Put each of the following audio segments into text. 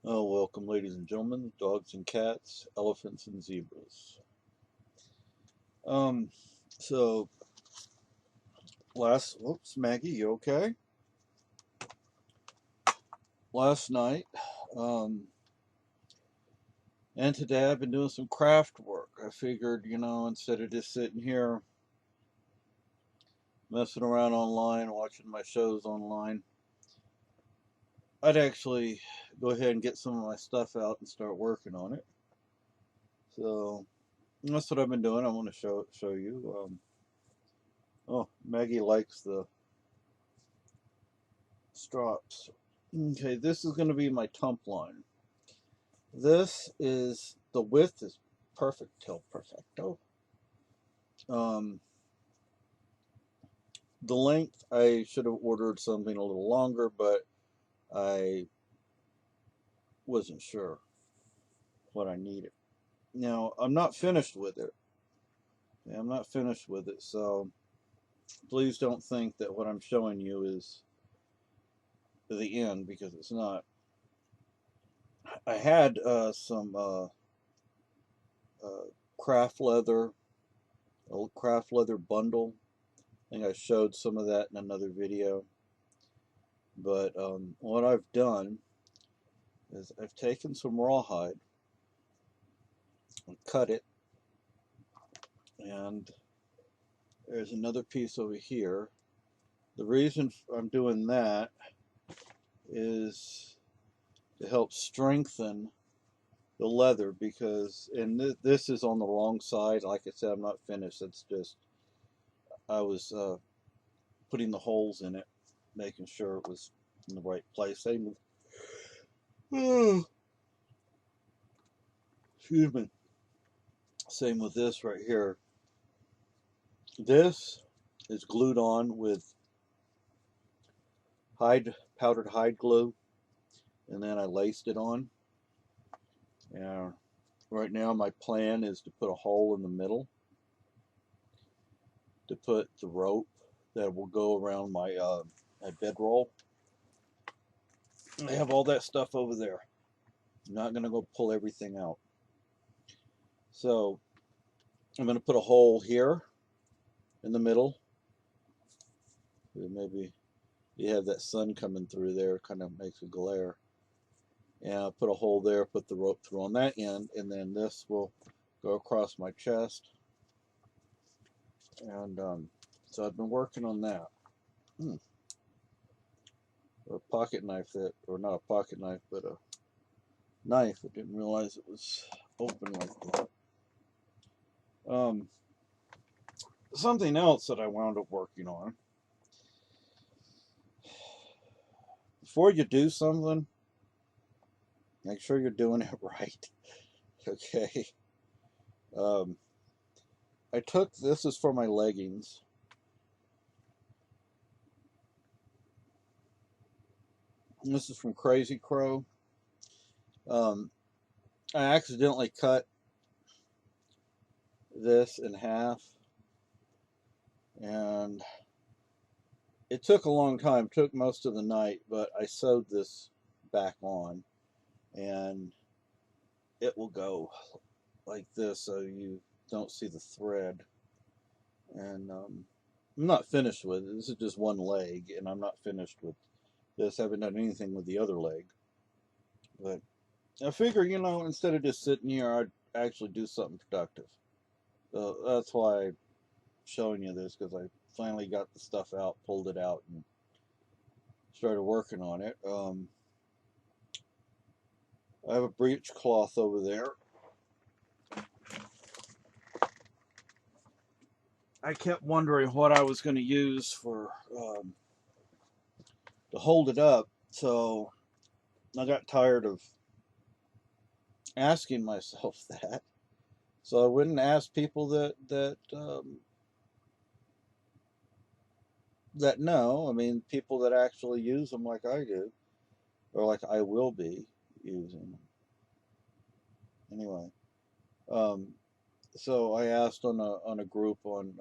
Oh, welcome, ladies and gentlemen, dogs and cats, elephants and zebras. Um, so whoops, Maggie, you okay? Last night, um, and today I've been doing some craft work. I figured, instead of just sitting here messing around online, watching my shows online, I'd actually go ahead and get some of my stuff out and start working on it. So that's what I've been doing. I want to show you. Oh, Maggie likes the Strops. Okay, this is going to be my Tump Line. The width is perfect till perfecto. Um, the length, I should have ordered something a little longer, but I wasn't sure what I needed. Now, I'm not finished with it. Yeah, I'm not finished with it, so please don't think that what I'm showing you is the end, because it's not. I had some uh, craft leather, a craft leather bundle. I think I showed some of that in another video. But what I've done is I've taken some rawhide and cut it, and there's another piece over here. The reason I'm doing that is to help strengthen the leather, because, and this is on the wrong side. Like I said, I'm not finished. It's just, I was putting the holes in it, making sure it was in the right place. Same with, excuse me, same with this right here. This is glued on with powdered hide glue, and then I laced it on. And right now my plan is to put a hole in the middle to put the rope that will go around my bedroll. I have all that stuff over there. I'm not gonna go pull everything out. So I'm gonna put a hole here in the middle. Maybe you have that sun coming through there, kind of makes a glare. And I'll put a hole there, put the rope through on that end, and then this will go across my chest. And so I've been working on that. Hmm. A pocket knife or not a pocket knife, but a knife. I didn't realize it was open like that. Um, Something else that I wound up working on. Before you do something, make sure you're doing it right. Okay. Um, this is for my leggings. This is from Crazy Crow. Um, I accidentally cut this in half, and it took a long time. It took most of the night, but I sewed this back on, and it will go like this so you don't see the thread. And I'm not finished with it. This is just one leg, and I'm not finished with this. I haven't done anything with the other leg. But I figure, instead of just sitting here, I'd actually do something productive. So that's why I'm showing you this, because I finally got the stuff out, pulled it out, and started working on it. I have a breechcloth over there. I kept wondering what I was going to use for to hold it up, so I got tired of asking myself that. So I wouldn't ask people that know. I mean, people that actually use them like I do, or like I will be using. Anyway, um, so I asked on a group on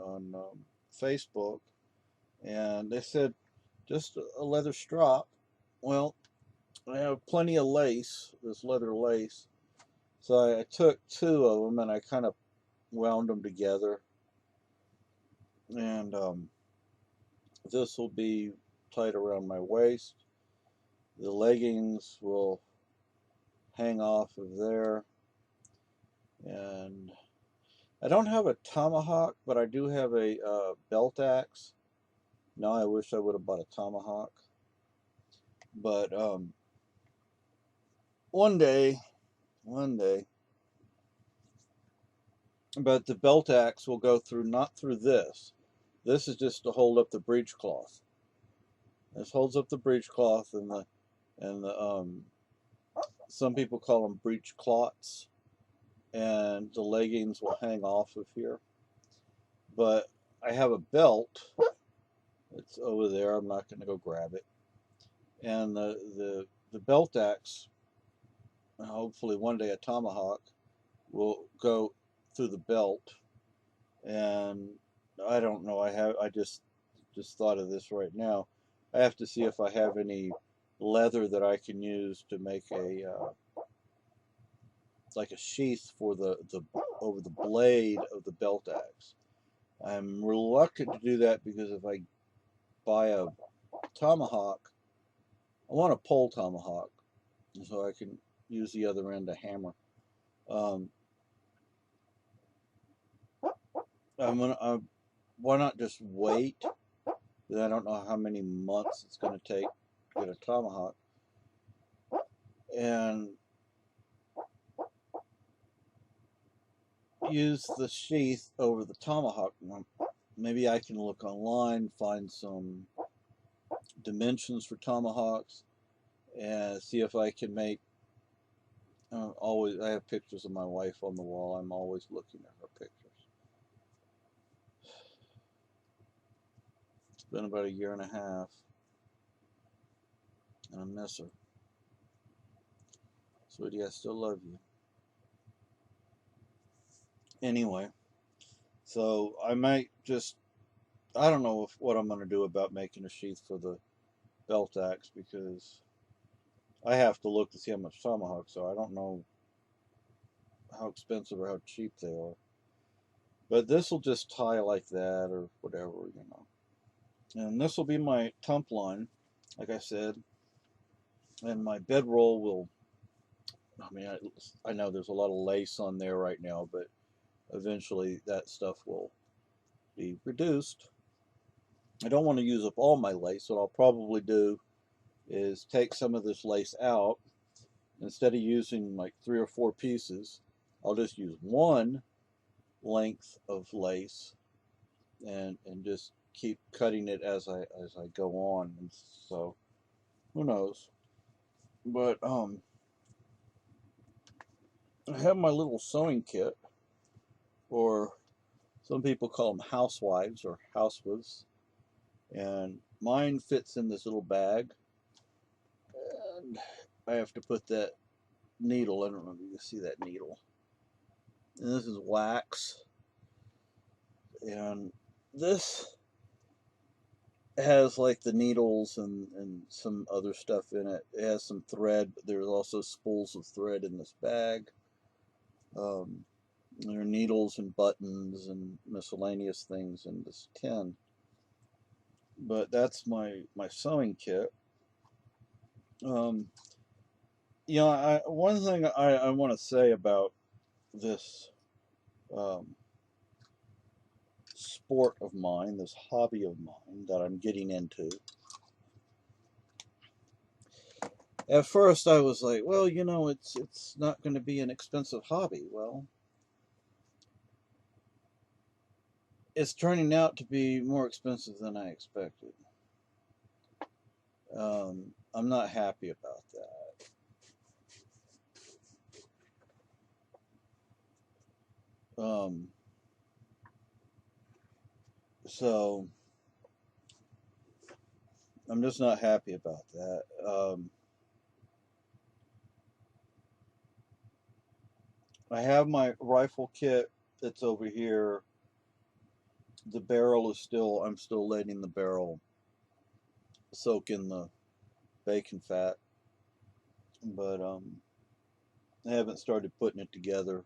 Facebook, and they said just a leather strop. Well, I have plenty of lace, this leather lace. So I took two of them and I kind of wound them together. And this will be tight around my waist. The leggings will hang off of there. And I don't have a tomahawk, but I do have a belt axe. Now I wish I would have bought a tomahawk. But one day, but the belt axe will go through, not through this. This is just to hold up the breechcloth. This holds up the breechcloth and the some people call them breechcloths, and the leggings will hang off of here. But I have a belt. It's over there. I'm not going to go grab it. And the belt axe, hopefully one day a tomahawk, will go through the belt. And I don't know. I just thought of this right now. I have to see if I have any leather that I can use to make a like a sheath for the over the blade of the belt axe. I'm reluctant to do that because if I buy a tomahawk, I want a pole tomahawk so I can use the other end to hammer. Why not just wait? I don't know how many months it's going to take to get a tomahawk. And use the sheath over the tomahawk. Maybe I can look online, find some dimensions for tomahawks, and see if I can make. I have pictures of my wife on the wall. I'm always looking at her pictures. It's been about a year and a half, and I miss her. Sweetie, I still love you. Anyway, so I might just, I don't know what I'm going to do about making a sheath for the belt axe, because I have to look to see how much tomahawks are. I don't know how expensive or how cheap they are. But this will just tie like that or whatever, you know. And this will be my tump line, like I said. And my bedroll will, I mean, I know there's a lot of lace on there right now, but eventually that stuff will be reduced. I don't want to use up all my lace. What I'll probably do is take some of this lace out. Instead of using like 3 or 4 pieces, I'll just use one length of lace and just keep cutting it as I go on. And so who knows? But I have my little sewing kit, or some people call them housewives or housewives, and mine fits in this little bag. And I have to put that needle, I don't know if you can see that needle, and this is wax, and this has like the needles and some other stuff in it. It has some thread, but there's also spools of thread in this bag. There are needles and buttons and miscellaneous things in this tin. But that's my sewing kit. You know, one thing I want to say about this sport of mine, this hobby of mine that I'm getting into. At first I was like, well, you know, it's not going to be an expensive hobby. Well, it's turning out to be more expensive than I expected. I'm not happy about that. So I'm just not happy about that. I have my rifle kit that's over here. The barrel is still, I'm still letting the barrel soak in the bacon fat. but I haven't started putting it together.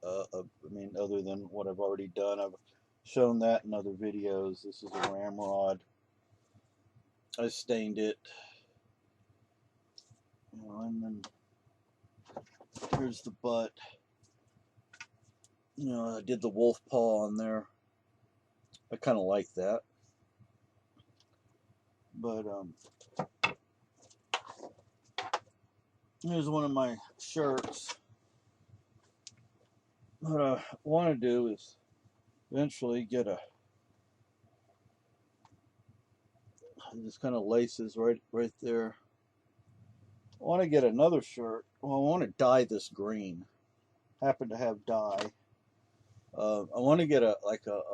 I mean, other than what I've already done, I've shown that in other videos. This is a ramrod. I stained it, and then here's the butt. I did the wolf paw on there. I kind of like that, but here's one of my shirts. What I want to do is eventually get this kind of laces right there. I want to get another shirt. Well, I want to dye this green. Happen to have dye. I want to get a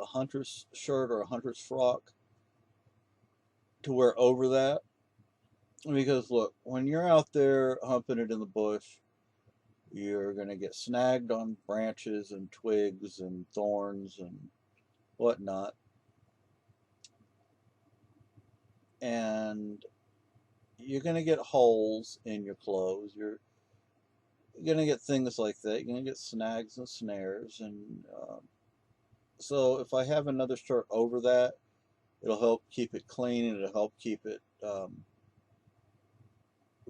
hunter's shirt or a hunter's frock to wear over that, because look, when you're out there humping it in the bush, you're gonna get snagged on branches and twigs and thorns and whatnot, and you're gonna get holes in your clothes. You're gonna get things like that. You're gonna get snags and snares, and so if I have another shirt over that, it'll help keep it clean, and it'll help keep it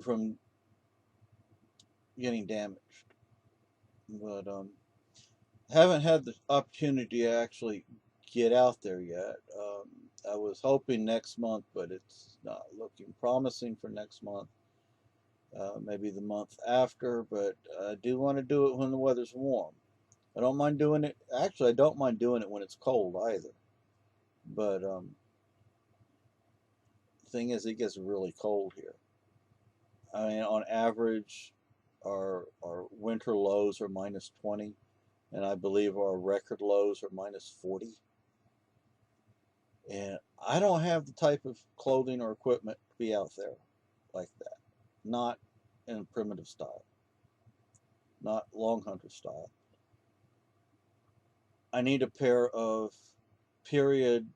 from getting damaged. But haven't had the opportunity to actually get out there yet. I was hoping next month, but it's not looking promising for next month. Maybe the month after, but I do want to do it when the weather's warm. I don't mind doing it. Actually, I don't mind doing it when it's cold either. But the thing is, it gets really cold here. I mean, on average, our winter lows are -20, and I believe our record lows are -40. And I don't have the type of clothing or equipment to be out there like that. Not in primitive style, not long hunter style. I need a pair of period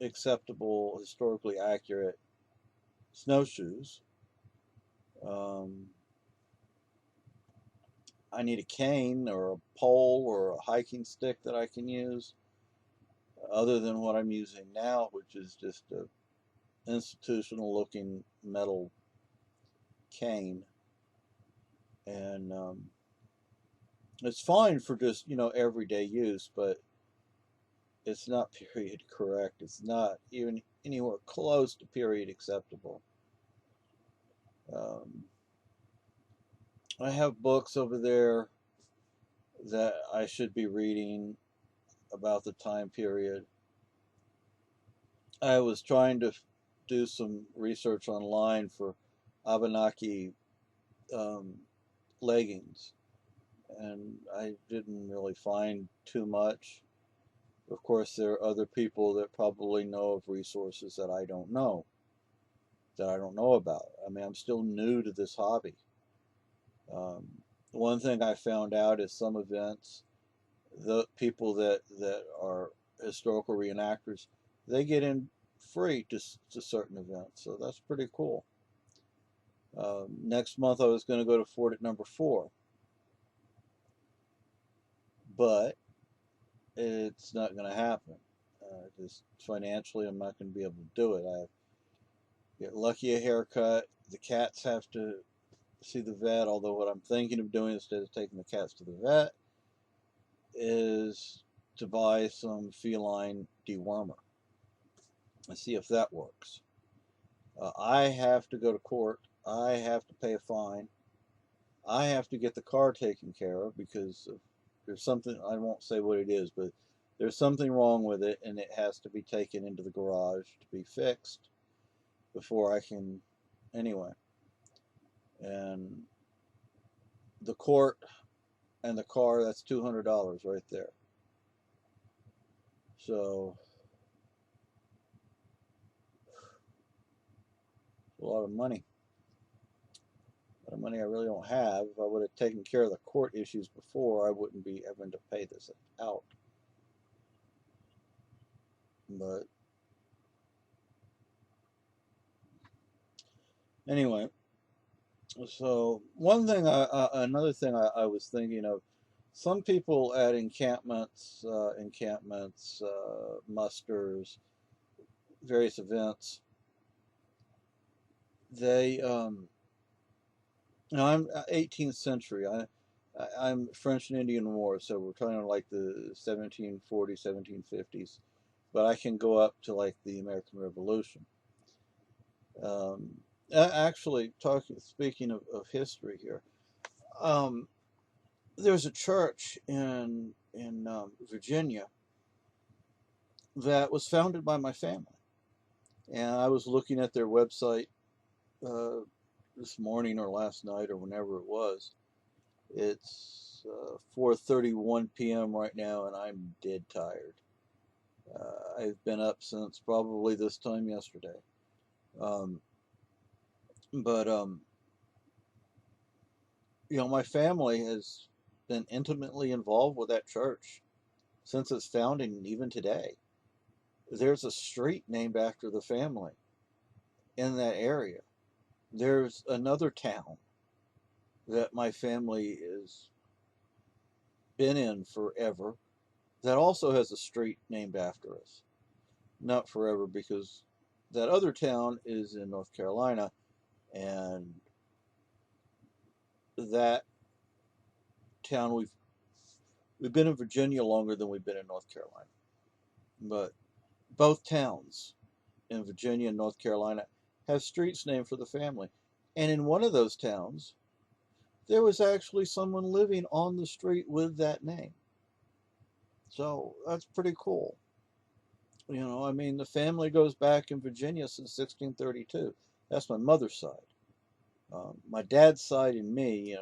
acceptable, historically accurate snowshoes. Um, I need a cane or a pole or a hiking stick that I can use, other than what I'm using now, which is just a institutional looking metal cane. And it's fine for just, everyday use, but it's not period correct. It's not even anywhere close to period acceptable. Um, I have books over there that I should be reading about the time period. I was trying to do some research online for Abenaki um, leggings, and I didn't really find too much. Of course, there are other people that probably know of resources that I don't know, about. I mean, I'm still new to this hobby. Um, one thing I found out is some events, the people that are historical reenactors, they get in free to certain events, so that's pretty cool. Next month I was going to go to Fort at number 4, but it's not going to happen. Just financially, I'm not going to be able to do it. I get lucky a haircut. The cats have to see the vet, although what I'm thinking of doing instead of taking the cats to the vet is to buy some feline dewormer and see if that works. I have to go to court. I have to pay a fine. I have to get the car taken care of because there's something, I won't say what it is, but there's something wrong with it, and it has to be taken into the garage to be fixed before I can, anyway. And the court and the car, that's $200 right there. So a lot of money. A lot of money I really don't have. If I would have taken care of the court issues before, I wouldn't be having to pay this out. But anyway, So one thing, another thing I was thinking of, some people at musters, various events, they, I'm 18th century. I'm French and Indian War, so we're talking like the 1740s, 1750s, but I can go up to like the American Revolution. Um, Actually, speaking of history here, um, there's a church in Virginia that was founded by my family, and I was looking at their website uh, this morning or last night or whenever it was. It's 4:31 p.m. right now, and I'm dead tired. I've been up since probably this time yesterday. Um, but my family has been intimately involved with that church since its founding, even today. There's a street named after the family in that area. There's another town that my family has been in forever that also has a street named after us. Not forever, because that other town is in North Carolina, and that town we've been in Virginia longer than we've been in North Carolina. But both towns in Virginia and North Carolina have streets named for the family. And in one of those towns, there was actually someone living on the street with that name. So that's pretty cool. I mean, the family goes back in Virginia since 1632. That's my mother's side. My dad's side and me,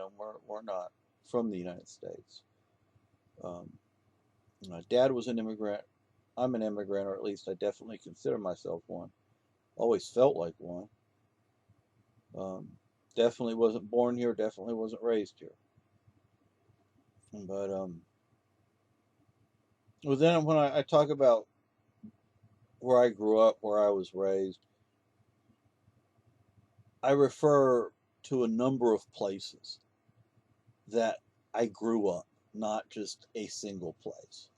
we're not from the United States. Um, my dad was an immigrant. I'm an immigrant, or at least I definitely consider myself one. Always felt like one. Um, Definitely wasn't born here. Definitely wasn't raised here. But well, then when I talk about where I grew up, where I was raised, I refer to a number of places that I grew up, not just a single place,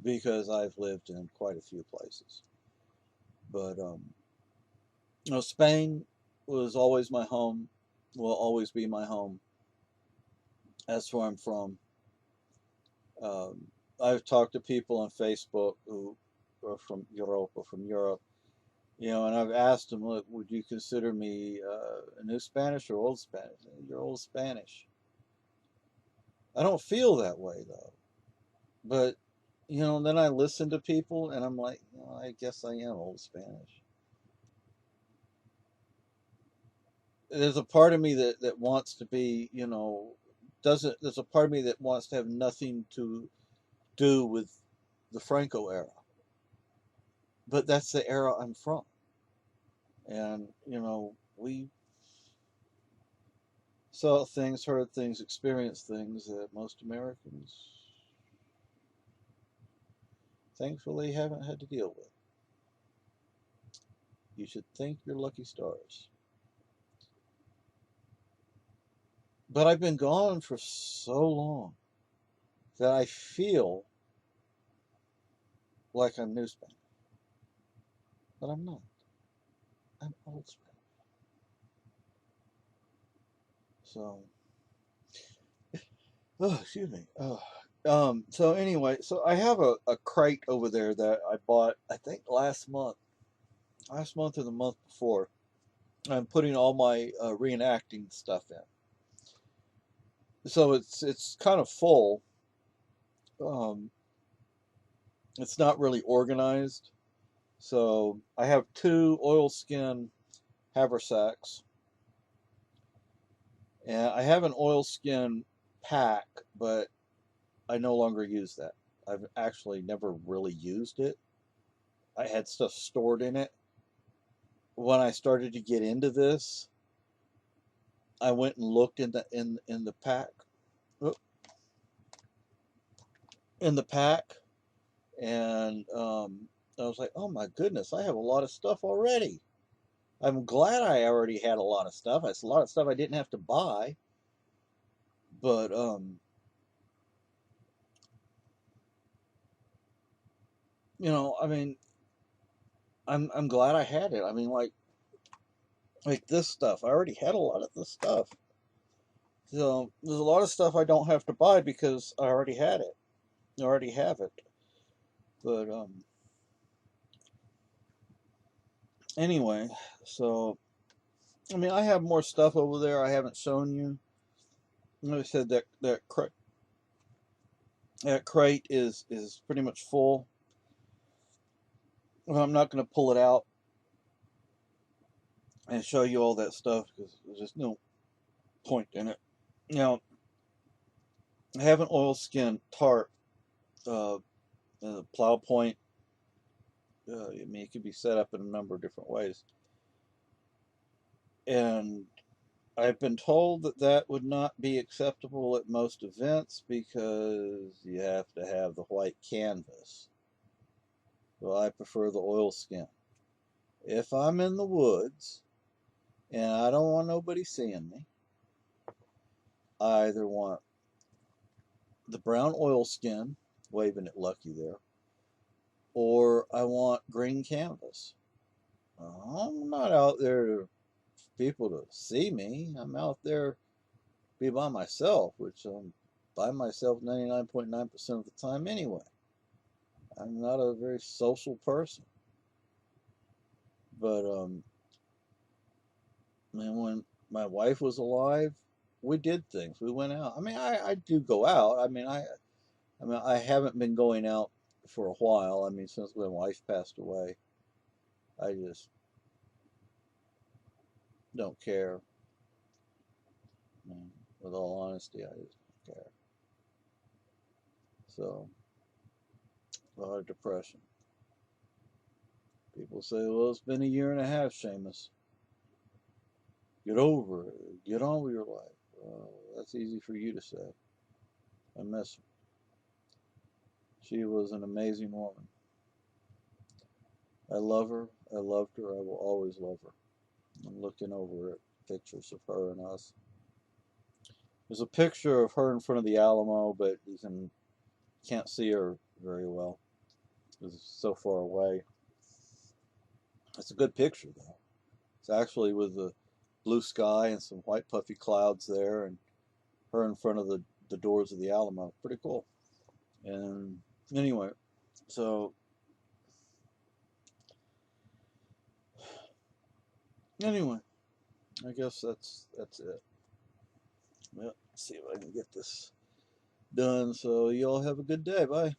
because I've lived in quite a few places. But Spain was always my home, will always be my home. That's where I'm from. Um, I've talked to people on Facebook who are from Europe or from Europe, and I've asked them, look, would you consider me a new Spanish or old Spanish? You're old Spanish. I don't feel that way though. But, then I listen to people and I'm like, I guess I am old Spanish. There's a part of me that wants to be, doesn't, there's a part of me that wants to have nothing to do with the Franco era. But that's the era I'm from. And, we saw things, heard things, experienced things that most Americans thankfully haven't had to deal with. You should thank your lucky stars. But I've been gone for so long that I feel like I'm new Spanish, but I'm not. I'm old Spanish. So, oh, excuse me. So anyway, so I have a crate over there that I bought, I think last month or the month before. I'm putting all my reenacting stuff in. So it's kind of full. Um, it's not really organized. So I have two oilskin haversacks, and I have an oilskin pack, but I no longer use that. I've actually never really used it. I had stuff stored in it. When I started to get into this, I went and looked in the pack, oh, in the pack, and I was like, oh my goodness, I have a lot of stuff already. I'm glad I already had a lot of stuff. It's a lot of stuff I didn't have to buy, but you know, I mean, I'm glad I had it. I mean, like this stuff. I already had a lot of this stuff. So there's a lot of stuff I don't have to buy because I already had it. I already have it. But anyway, so I mean, I have more stuff over there I haven't shown you. Like I said, that crate is pretty much full. Well, I'm not going to pull it out and show you all that stuff because there's just no point in it. Now, I have an oilskin tarp, uh, plow point. I mean, it could be set up in a number of different ways. And I've been told that that would not be acceptable at most events because you have to have the white canvas. Well, I prefer the oilskin. If I'm in the woods and I don't want nobody seeing me, I either want the brown oilskin, waving at Lucky there, or I want green canvas. I'm not out there for people to see me. I'm out there to be by myself, which I'm by myself 99.9% of the time anyway. I'm not a very social person. But man, when my wife was alive, we did things. We went out. I mean, I do go out. I mean, I haven't been going out for a while. I mean, since my wife passed away, I just don't care. I mean, with all honesty, I just don't care. So, a lot of depression. People say, well, it's been a year and a half, Seamus. Get over it. Get on with your life. That's easy for you to say. I miss her. She was an amazing woman. I love her. I loved her. I will always love her. I'm looking over at pictures of her and us. There's a picture of her in front of the Alamo, but can't see her very well because it's so far away. It's a good picture though. It's actually with the blue sky and some white puffy clouds there, and her in front of the doors of the Alamo. Pretty cool. And anyway, so anyway, I guess that's it. Well, let's see if I can get this done. So y'all have a good day. Bye.